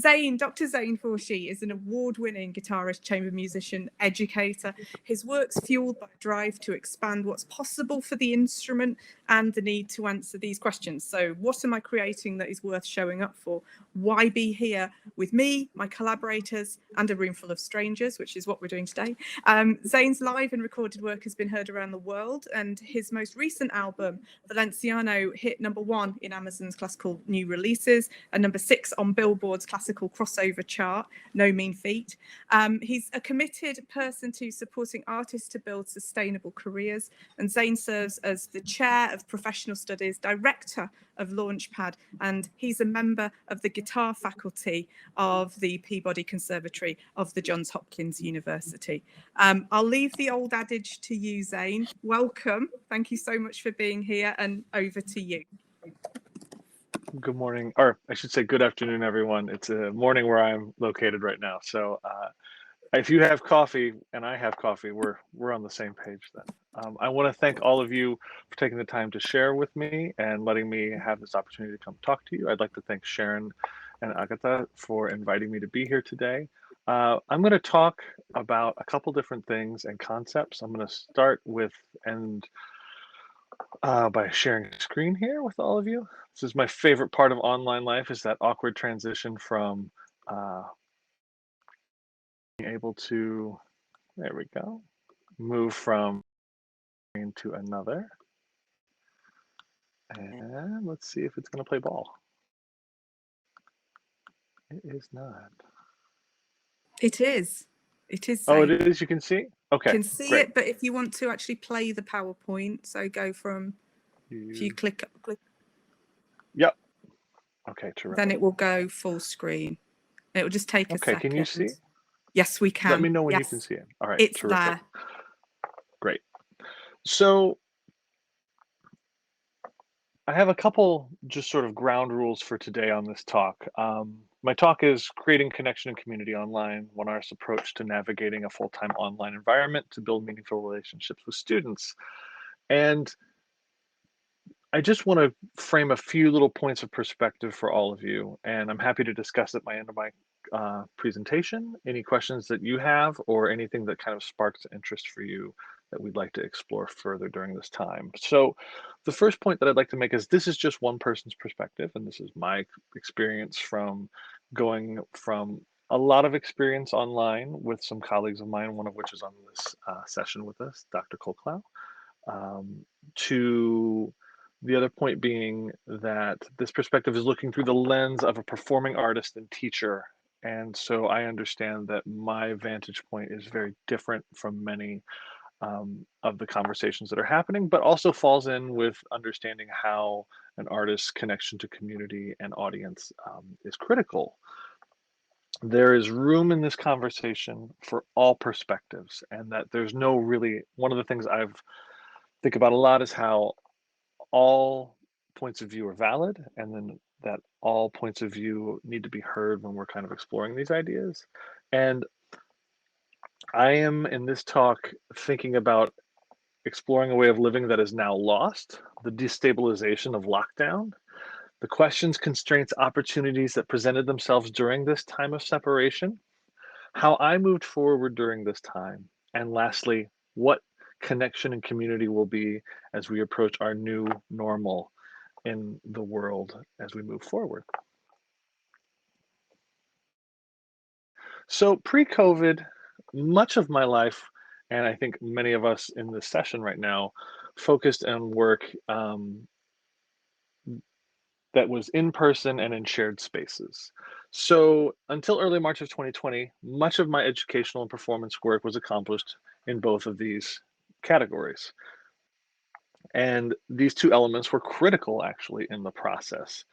Zane, Dr. Zane Forshee is an award-winning guitarist, chamber musician, educator. His work's fueled by a drive to expand what's possible for the instrument and the need to answer these questions. So what am I creating that is worth showing up for? Why be here with me, my collaborators, and a room full of strangers, which is what we're doing today? Zane's live and recorded work has been heard around the world, and his most recent album, Valenciano, hit #1 in Amazon's classical new releases and #6 on Billboard's classical crossover chart, no mean feat. He's a committed person to supporting artists to build sustainable careers, and Zane serves as the chair of professional studies, director of Launchpad, and he's a member of the guitar faculty of the Peabody Conservatory of the Johns Hopkins University. I'll leave the old adage to you, Zane. Welcome. Thank you so much for being here, and over to you. Good morning, or I should say good afternoon, everyone. It's a morning where I'm located right now. So if you have coffee and I have coffee, we're on the same page then. I want to thank all of you for taking the time to share with me and letting me have this opportunity to come talk to you. I'd like to thank Sharon and Agatha for inviting me to be here today. I'm going to talk about a couple different things and concepts. I'm going to start with by sharing screen here with all of you. This is my favorite part of online life, is that awkward transition from being able to, there we go, move from screen to another. And let's see if it's going to play ball. It is not. It is. It is. Oh, it is. You can see? Okay. You can see great. it, but if you want to actually play the PowerPoint, so go from, if you click. Yep. Okay, terrific. Then it will go full screen. It will just take a second. Okay, can you see? Yes, we can. Let me know when yes. you can see it. All right, it's terrific. there. Great. So I have a couple just sort of ground rules for today on this talk. My talk is creating connection and community online, one artist's approach to navigating a full-time online environment to build meaningful relationships with students. And I just want to frame a few little points of perspective for all of you, and I'm happy to discuss at my end of my presentation any questions that you have or anything that kind of sparks interest for you that we'd like to explore further during this time. So the first point that I'd like to make is this is just one person's perspective, and this is my experience from going from a lot of experience online with some colleagues of mine, one of which is on this session with us, Dr. Kolklau, to the other point being that this perspective is looking through the lens of a performing artist and teacher. And so I understand that my vantage point is very different from many of the conversations that are happening, but also falls in with understanding how an artist's connection to community and audience is critical. There is room in this conversation for all perspectives, and that there's no really, one of the things I've think about a lot is how all points of view are valid, and then that all points of view need to be heard when we're kind of exploring these ideas. And I am in this talk thinking about exploring a way of living that is now lost, the destabilization of lockdown, the questions, constraints, opportunities that presented themselves during this time of separation, how I moved forward during this time, and lastly, what connection and community will be as we approach our new normal in the world as we move forward. So pre-COVID, much of my life, and I think many of us in this session right now, focused on work that was in person and in shared spaces. So until early March of 2020, much of my educational and performance work was accomplished in both of these categories. And these two elements were critical actually in the process.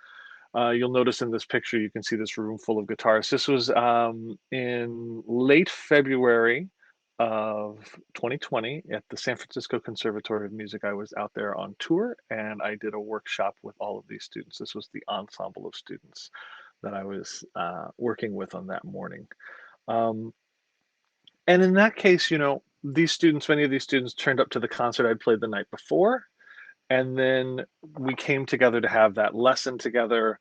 You'll notice in this picture, you can see this room full of guitarists. This was in late February of 2020 at the San Francisco Conservatory of Music. I was out there on tour and I did a workshop with all of these students. This was the ensemble of students that I was working with on that morning. And in that case, you know, these students, many of these students turned up to the concert I'd played the night before. And then we came together to have that lesson together,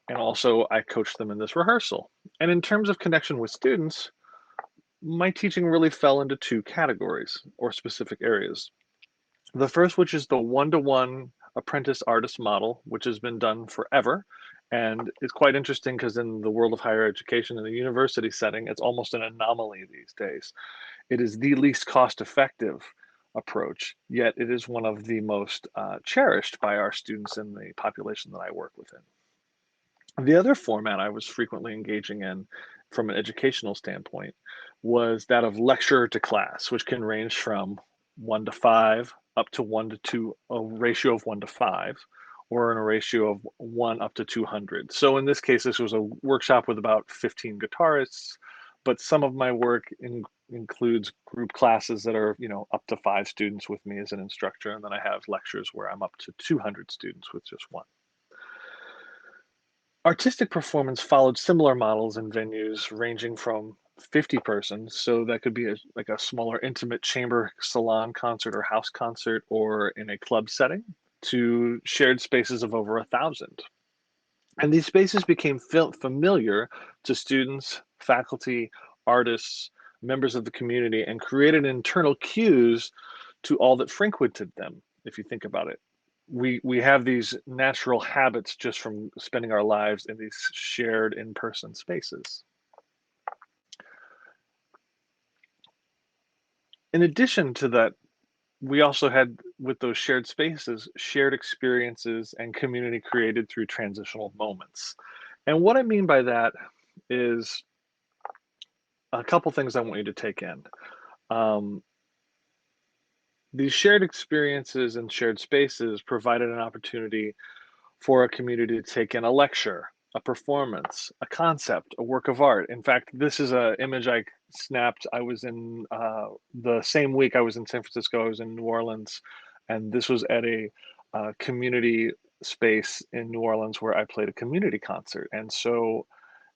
And also I coach them in this rehearsal. And in terms of connection with students, my teaching really fell into two categories or specific areas. The first, which is the one-to-one apprentice artist model, which has been done forever. And it's quite interesting because in the world of higher education in the university setting, it's almost an anomaly these days. It is the least cost effective approach, yet it is one of the most cherished by our students in the population that I work within. The other format I was frequently engaging in from an educational standpoint was that of lecture to class, which can range from 1 to 5 up to 1 to 2, a ratio of 1 to 5, or in a ratio of 1 up to 200. So in this case, this was a workshop with about 15 guitarists, but some of my work includes group classes that are, up to 5 students with me as an instructor, and then I have lectures where I'm up to 200 students with just one. Artistic performance followed similar models in venues ranging from 50 persons, so that could be like a smaller intimate chamber salon concert or house concert or in a club setting, to shared spaces of over 1,000. And these spaces became familiar to students, faculty, artists, members of the community, and created internal cues to all that frequented them, if you think about it. We have these natural habits just from spending our lives in these shared in-person spaces. In addition to that, we also had, with those shared spaces, shared experiences and community created through transitional moments. And what I mean by that is a couple things I want you to take in. Um, these shared experiences and shared spaces provided an opportunity for a community to take in a lecture, a performance, a concept, a work of art. In fact, this is an image I snapped. I was in the same week I was in San Francisco, I was in New Orleans, and this was at a community space in New Orleans where I played a community concert. And so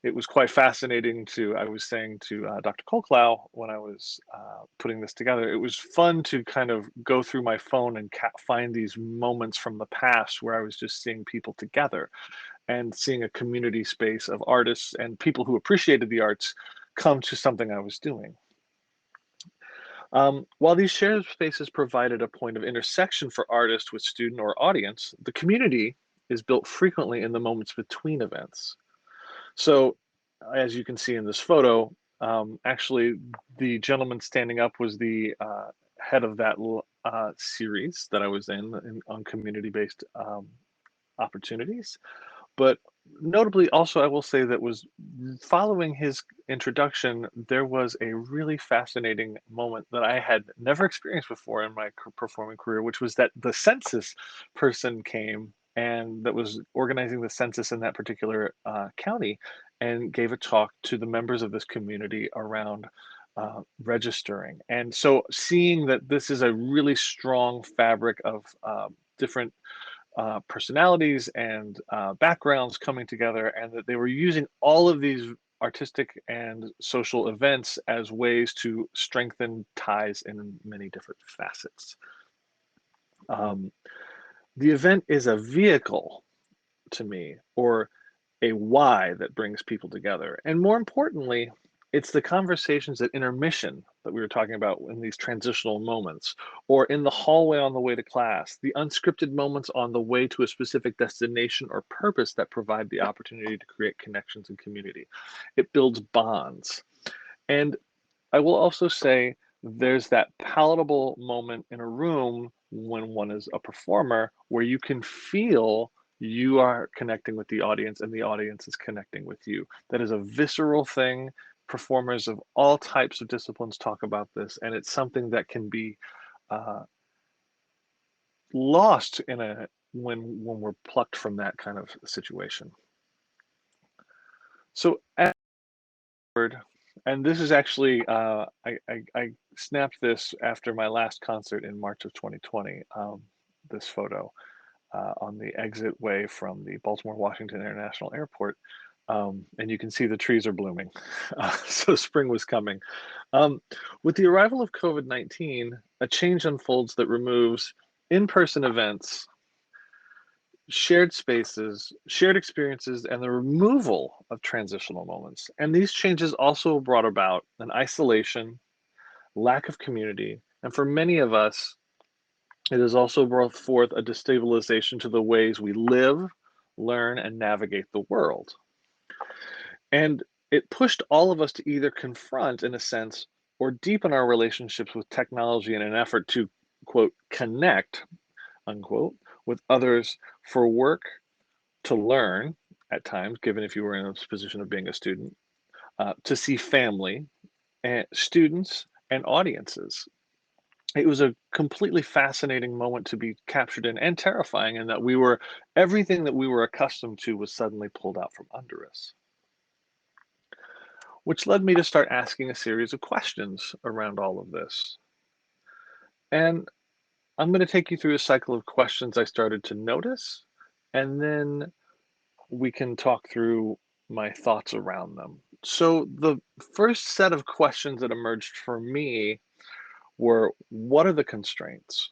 it was quite fascinating I was saying to Dr. Kolklau when I was putting this together, it was fun to kind of go through my phone and find these moments from the past where I was just seeing people together and seeing a community space of artists and people who appreciated the arts come to something I was doing. While these shared spaces provided a point of intersection for artists with student or audience, the community is built frequently in the moments between events. So, as you can see in this photo, actually, the gentleman standing up was the head of that series that I was on community-based opportunities. But notably, also, I will say that was following his introduction, there was a really fascinating moment that I had never experienced before in my performing career, which was that the census person came and that was organizing the census in that particular county and gave a talk to the members of this community around registering. And so seeing that this is a really strong fabric of different personalities and backgrounds coming together, and that they were using all of these artistic and social events as ways to strengthen ties in many different facets. Um, the event is a vehicle to me, or a why that brings people together. And more importantly, it's the conversations at intermission that we were talking about in these transitional moments, or in the hallway on the way to class, the unscripted moments on the way to a specific destination or purpose that provide the opportunity to create connections and community. It builds bonds. And I will also say there's that palatable moment in a room when one is a performer where you can feel you are connecting with the audience and the audience is connecting with you. That is a visceral thing. Performers of all types of disciplines talk about this, and it's something that can be lost when we're plucked from that kind of situation. So and this is actually, I snapped this after my last concert in March of 2020, this photo on the exit way from the Baltimore Washington International Airport. And you can see the trees are blooming. So spring was coming. With the arrival of COVID-19, a change unfolds that removes in-person events, shared spaces, shared experiences, and the removal of transitional moments. And these changes also brought about an isolation, lack of community, and for many of us, it has also brought forth a destabilization to the ways we live, learn, and navigate the world. And it pushed all of us to either confront, in a sense, or deepen our relationships with technology in an effort to, quote, connect, unquote, with others for work, to learn at times, given if you were in a position of being a student, to see family and students and audiences. It was a completely fascinating moment to be captured in, and terrifying in that everything that we were accustomed to was suddenly pulled out from under us, which led me to start asking a series of questions around all of this. And I'm going to take you through a cycle of questions I started to notice, and then we can talk through my thoughts around them. So, the first set of questions that emerged for me were, what are the constraints?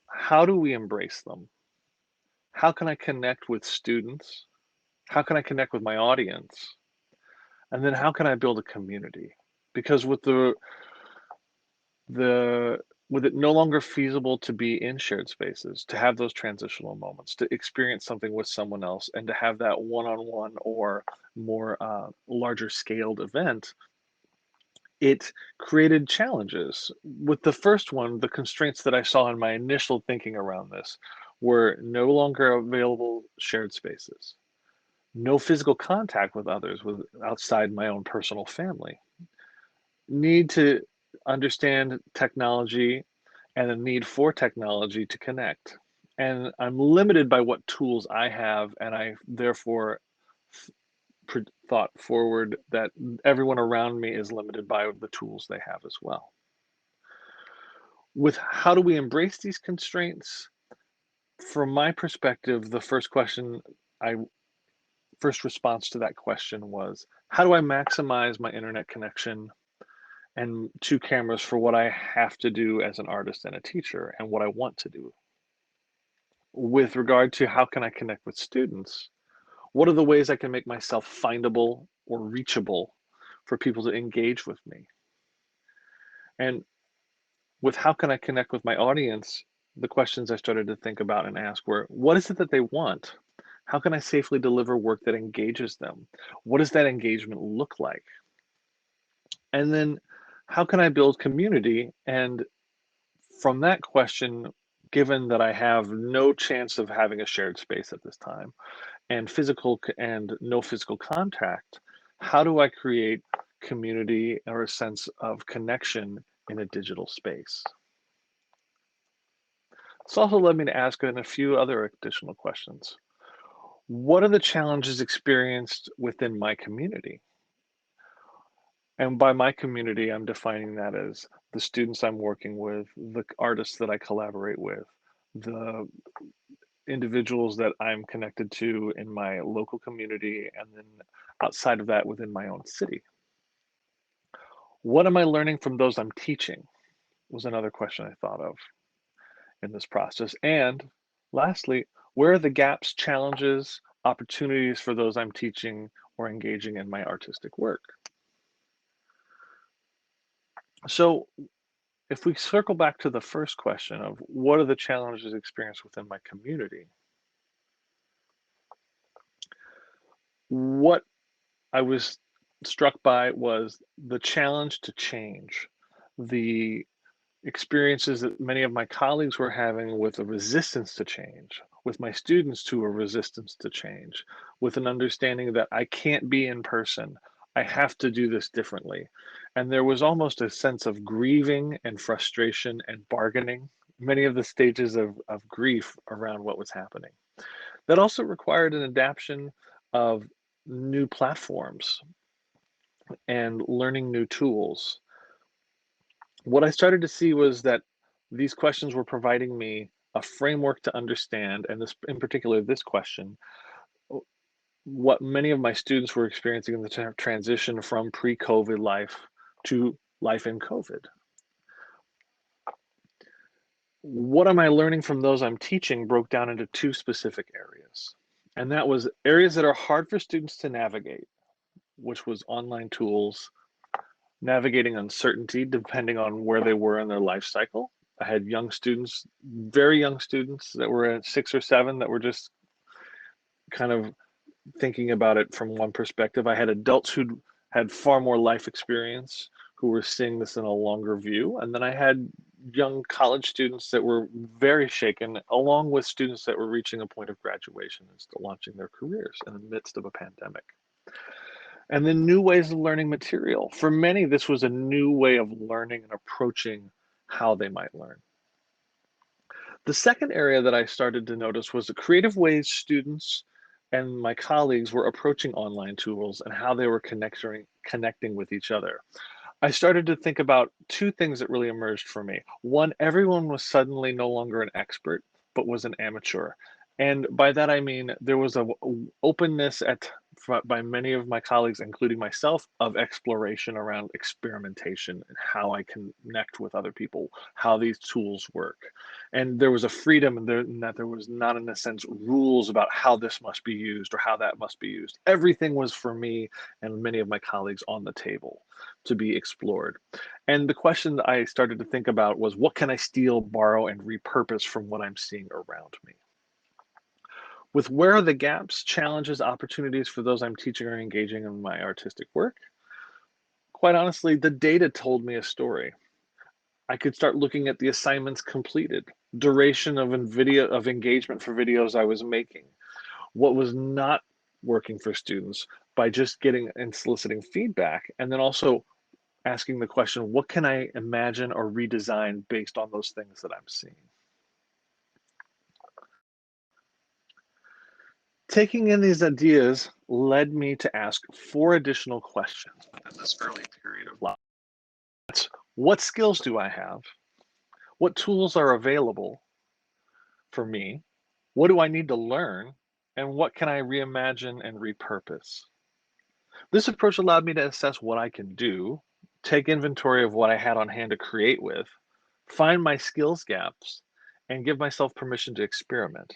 How do we embrace them? How can I connect with students? How can I connect with my audience? And then how can I build a community? Because the with it no longer feasible to be in shared spaces, to have those transitional moments, to experience something with someone else, and to have that one-on-one or more larger scaled event, it created challenges. With the first one, the constraints that I saw in my initial thinking around this were no longer available shared spaces, no physical contact with others outside my own personal family, need to understand technology and the need for technology to connect. And I'm limited by what tools I have, and I therefore thought forward that everyone around me is limited by the tools they have as well. With how do we embrace these constraints? From my perspective, the I first response to that question was, how do I maximize my internet connection and two cameras for what I have to do as an artist and a teacher and what I want to do? With regard to how can I connect with students, what are the ways I can make myself findable or reachable for people to engage with me? And with how can I connect with my audience, the questions I started to think about and ask were, what is it that they want? How can I safely deliver work that engages them? What does that engagement look like? And then how can I build community? And from that question, given that I have no chance of having a shared space at this time and no physical contact, how do I create community or a sense of connection in a digital space? It's also led me to ask a few other additional questions. What are the challenges experienced within my community? And by my community, I'm defining that as the students I'm working with, the artists that I collaborate with, the individuals that I'm connected to in my local community, and then outside of that within my own city. What am I learning from those I'm teaching? Was another question I thought of in this process. And lastly, where are the gaps, challenges, opportunities for those I'm teaching or engaging in my artistic work? So, if we circle back to the first question of what are the challenges experienced within my community, what I was struck by was the challenge to change, the experiences that many of my colleagues were having with a resistance to change, with my students to a resistance to change, with an understanding that I can't be in person. I have to do this differently. And there was almost a sense of grieving and frustration and bargaining, many of the stages of grief around what was happening. That also required an adaptation of new platforms and learning new tools. What I started to see was that these questions were providing me a framework to understand, and this, in particular, this question, what many of my students were experiencing in the transition from pre-COVID life to life in COVID. what am I learning from those I'm teaching broke down into two specific areas. And that was areas that are hard for students to navigate, which was online tools, navigating uncertainty depending on where they were in their life cycle. I had young students, very young students that were at 6 or 7 that were just kind of thinking about it from one perspective. I had adults who had far more life experience who were seeing this in a longer view. And then I had young college students that were very shaken, along with students that were reaching a point of graduation and still launching their careers in the midst of a pandemic. And then new ways of learning material. For many, this was a new way of learning and approaching how they might learn. The second area that I started to notice was the creative ways students and my colleagues were approaching online tools and how they were connecting with each other. I started to think about two things that really emerged for me. One, everyone was suddenly no longer an expert, but was an amateur. And by that, I mean, there was a openness by many of my colleagues, including myself, of exploration around experimentation and how I connect with other people, how these tools work. And there was a freedom in that there was not, in a sense, rules about how this must be used or how that must be used. Everything was for me and many of my colleagues on the table to be explored. And the question that I started to think about was, what can I steal, borrow, and repurpose from what I'm seeing around me? With where are the gaps, challenges, opportunities for those I'm teaching or engaging in my artistic work? Quite honestly, the data told me a story. I could start looking at the assignments completed, duration of engagement for videos I was making, what was not working for students by just getting and soliciting feedback, and then also asking the question, what can I imagine or redesign based on those things that I'm seeing? Taking in these ideas led me to ask 4 additional questions in this early period of life. What skills do I have? What tools are available for me? What do I need to learn? And what can I reimagine and repurpose? This approach allowed me to assess what I can do, take inventory of what I had on hand to create with, find my skills gaps, and give myself permission to experiment.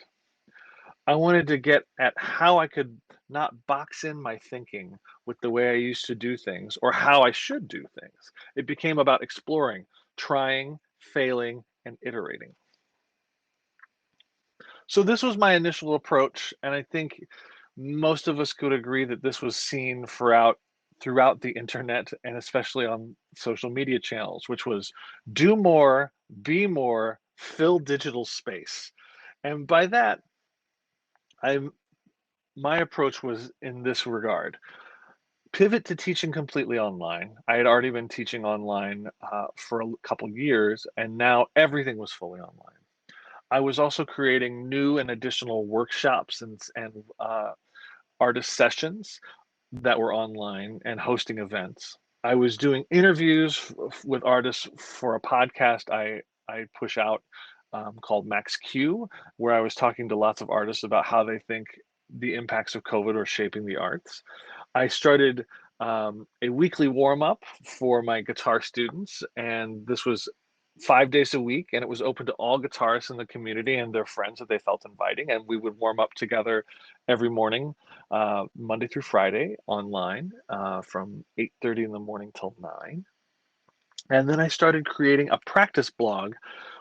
I wanted to get at how I could not box in my thinking with the way I used to do things or how I should do things. It became about exploring, trying, failing, and iterating. So this was my initial approach, and I think most of us could agree that this was seen throughout the internet and especially on social media channels, which was do more, be more, fill digital space. And by that, I my approach was in this regard. Pivot to teaching completely online. I had already been teaching online for a couple years, and now everything was fully online. I was also creating new and additional workshops and artist sessions that were online and hosting events. I was doing interviews with artists for a podcast I push out called Max Q, where I was talking to lots of artists about how they think the impacts of COVID are shaping the arts. I started a weekly warm up for my guitar students, and this was 5 days a week, and it was open to all guitarists in the community and their friends that they felt inviting. And we would warm up together every morning, Monday through Friday, online from 8:30 in the morning till 9. And then I started creating a practice blog,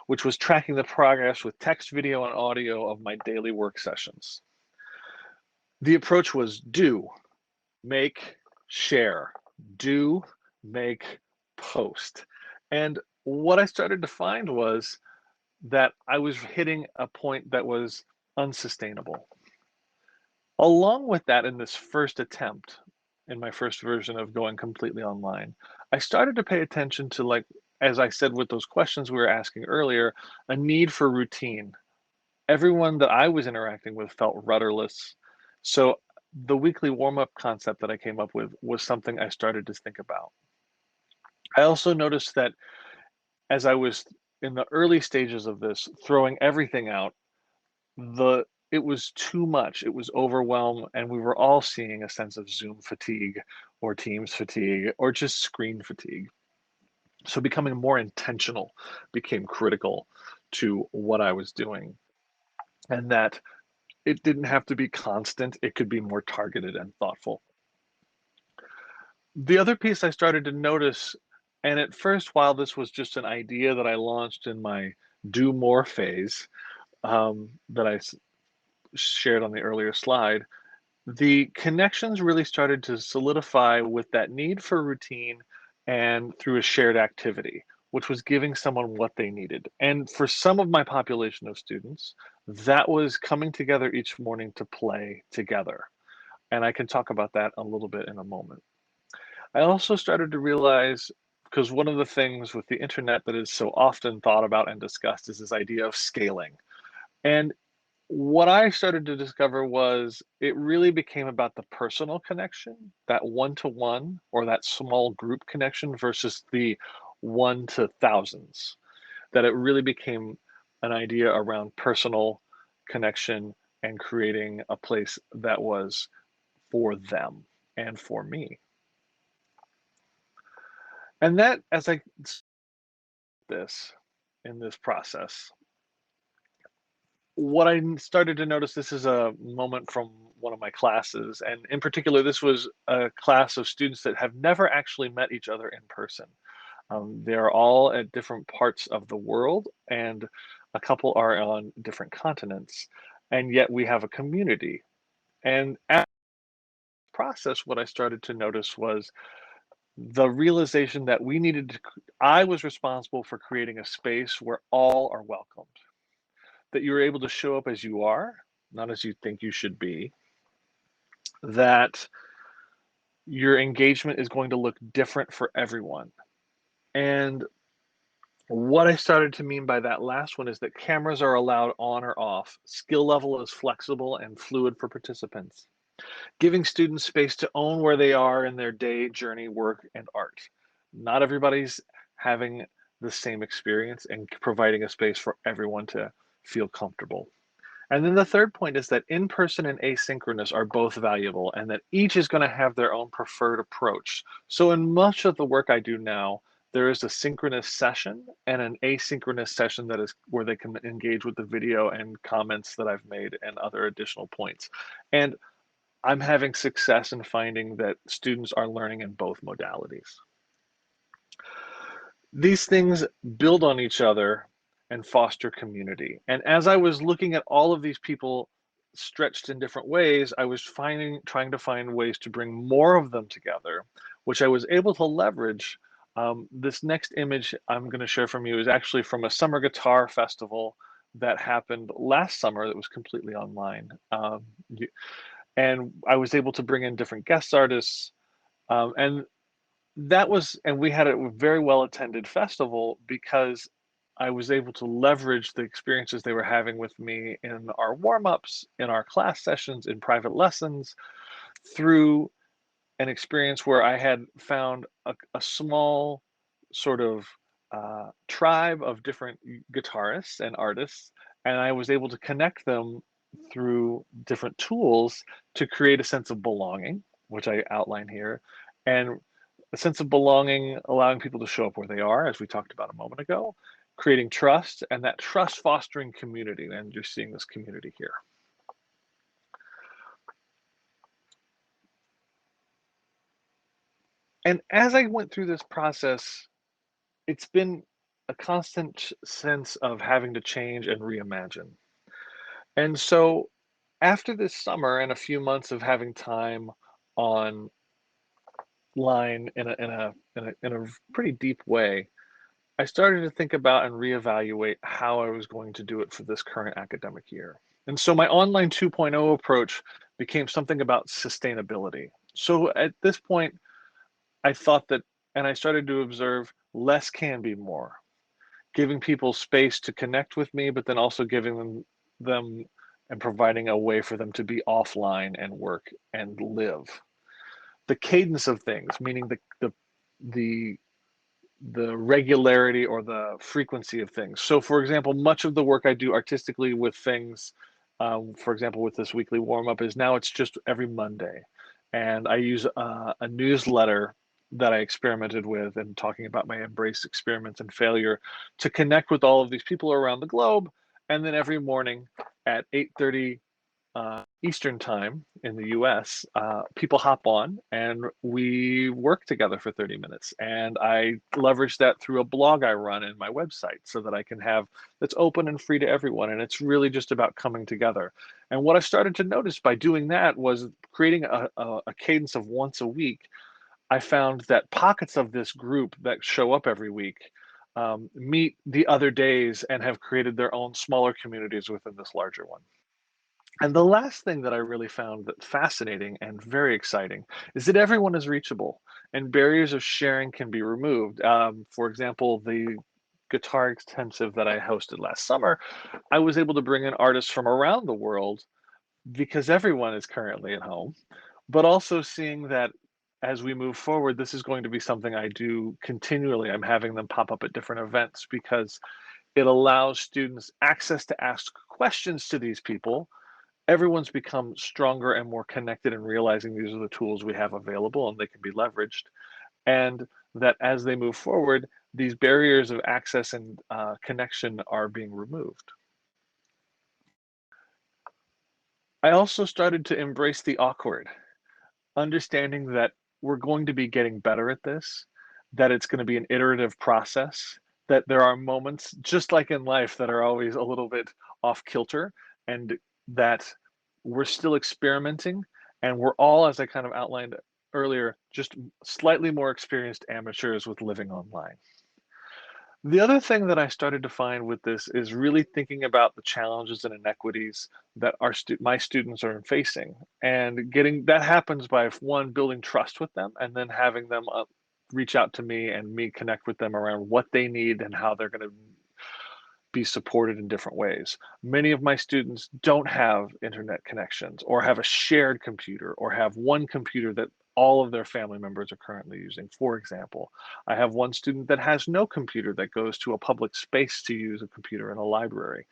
which was tracking the progress with text, video, and audio of my daily work sessions. The approach was do, make, share, do, make, post. And what I started to find was that I was hitting a point that was unsustainable. Along with that, in this first attempt, in my first version of going completely online, I started to pay attention to, like, as I said with those questions we were asking earlier, a need for routine. Everyone that I was interacting with felt rudderless. So the weekly warm up concept that I came up with was something I started to think about. I also noticed that as I was in the early stages of this, throwing everything out, it was too much. It was overwhelm, and we were all seeing a sense of Zoom fatigue or Teams fatigue or just screen fatigue. So becoming more intentional became critical to what I was doing, and that it didn't have to be constant, it could be more targeted and thoughtful. The other piece I started to notice, and at first, while this was just an idea that I launched in my do more phase, that shared on the earlier slide, the connections really started to solidify with that need for routine and through a shared activity, which was giving someone what they needed. And for some of my population of students, that was coming together each morning to play together. And I can talk about that a little bit in a moment. I also started to realize, because one of the things with the internet that is so often thought about and discussed is this idea of scaling. And what I started to discover was it really became about the personal connection, that one-to-one or that small group connection versus the one to thousands, that it really became an idea around personal connection and creating a place that was for them and for me. And that, as I this in this process, what I started to notice, this is a moment from one of my classes, and in particular, this was a class of students that have never actually met each other in person. They're all at different parts of the world, and a couple are on different continents, and yet we have a community. And at the process, what I started to notice was the realization that I was responsible for creating a space where all are welcomed, that you're able to show up as you are, not as you think you should be, that your engagement is going to look different for everyone. And what I started to mean by that last one is that cameras are allowed on or off. Skill level is flexible and fluid for participants, giving students space to own where they are in their day, journey, work, and art. Not everybody's having the same experience, and providing a space for everyone to feel comfortable. And then the third point is that in-person and asynchronous are both valuable, and that each is going to have their own preferred approach. So in much of the work I do now, there is a synchronous session and an asynchronous session that is where they can engage with the video and comments that I've made and other additional points. And I'm having success in finding that students are learning in both modalities. These things build on each other and foster community. And as I was looking at all of these people stretched in different ways, I was trying to find ways to bring more of them together, which I was able to leverage. This next image I'm going to share from you is actually from a summer guitar festival that happened last summer that was completely online. And I was able to bring in different guest artists. And we had a very well attended festival because I was able to leverage the experiences they were having with me in our warm-ups, in our class sessions, in private lessons, through an experience where I had found a small sort of tribe of different guitarists and artists, and I was able to connect them through different tools to create a sense of belonging, which I outline here, and a sense of belonging, allowing people to show up where they are, as we talked about a moment ago, creating trust, and that trust fostering community. And you're seeing this community here. And as I went through this process, it's been a constant sense of having to change and reimagine. And so after this summer and a few months of having time online in a pretty deep way, I started to think about and reevaluate how I was going to do it for this current academic year. And so my online 2.0 approach became something about sustainability. So at this point, I thought that, and I started to observe, less can be more, giving people space to connect with me, but then also giving them and providing a way for them to be offline and work and live. The cadence of things, meaning the regularity or the frequency of things. So for example, much of the work I do artistically with things, for example, with this weekly warm up, is now it's just every Monday. And I use a newsletter that I experimented with and talking about my embrace experiments and failure to connect with all of these people around the globe. And then every morning at 8:30 Eastern time in the US, people hop on and we work together for 30 minutes. And I leverage that through a blog I run in my website so that I can have that's open and free to everyone. And it's really just about coming together. And what I started to notice by doing that was creating a cadence of once a week. I found that pockets of this group that show up every week meet the other days and have created their own smaller communities within this larger one. And the last thing that I really found that fascinating and very exciting is that everyone is reachable and barriers of sharing can be removed. For example, the guitar intensive that I hosted last summer, I was able to bring in artists from around the world because everyone is currently at home, but also seeing that as we move forward, this is going to be something I do continually. I'm having them pop up at different events because it allows students access to ask questions to these people. Everyone's become stronger and more connected in realizing these are the tools we have available and they can be leveraged. And that as they move forward, these barriers of access and connection are being removed. I also started to embrace the awkward, understanding that we're going to be getting better at this, that it's going to be an iterative process, that there are moments, just like in life, that are always a little bit off kilter, and that we're still experimenting. And we're all, as I kind of outlined earlier, just slightly more experienced amateurs with living online. The other thing that I started to find with this is really thinking about the challenges and inequities that my students are facing, and getting that happens by one, building trust with them, and then having them reach out to me and me connect with them around what they need and how they're going to be supported in different ways. Many of my students don't have internet connections or have a shared computer or have one computer that all of their family members are currently using. For example, I have one student that has no computer that goes to a public space to use a computer in a library.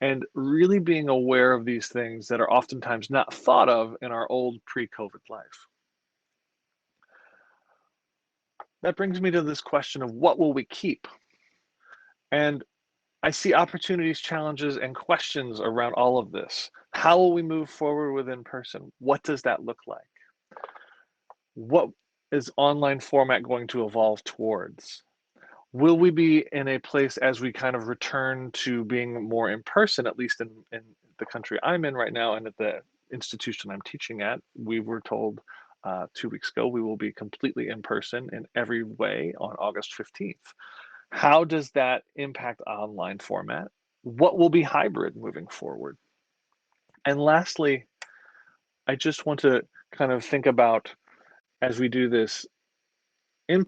And really being aware of these things that are oftentimes not thought of in our old pre-COVID life. That brings me to this question of what will we keep? And I see opportunities, challenges, and questions around all of this. How will we move forward with in person? What does that look like? What is online format going to evolve towards? Will we be in a place as we kind of return to being more in person, at least in the country I'm in right now and at the institution I'm teaching at? We were told 2 weeks ago we will be completely in person in every way on August 15th. How does that impact online format? What will be hybrid moving forward? And lastly, I just want to kind of think about as we do this, in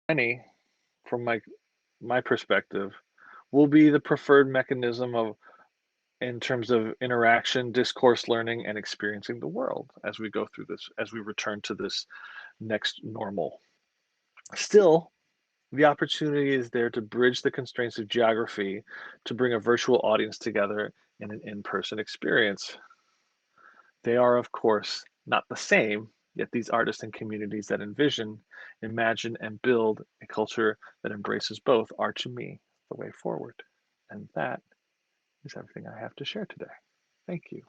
any, from my perspective, will be the preferred mechanism of in terms of interaction, discourse learning, and experiencing the world as we go through this, as we return to this next normal. Still, the opportunity is there to bridge the constraints of geography to bring a virtual audience together in an in-person experience. They are, of course, not the same, yet these artists and communities that envision, imagine, and build a culture that embraces both are, to me, the way forward. And that is everything I have to share today. Thank you.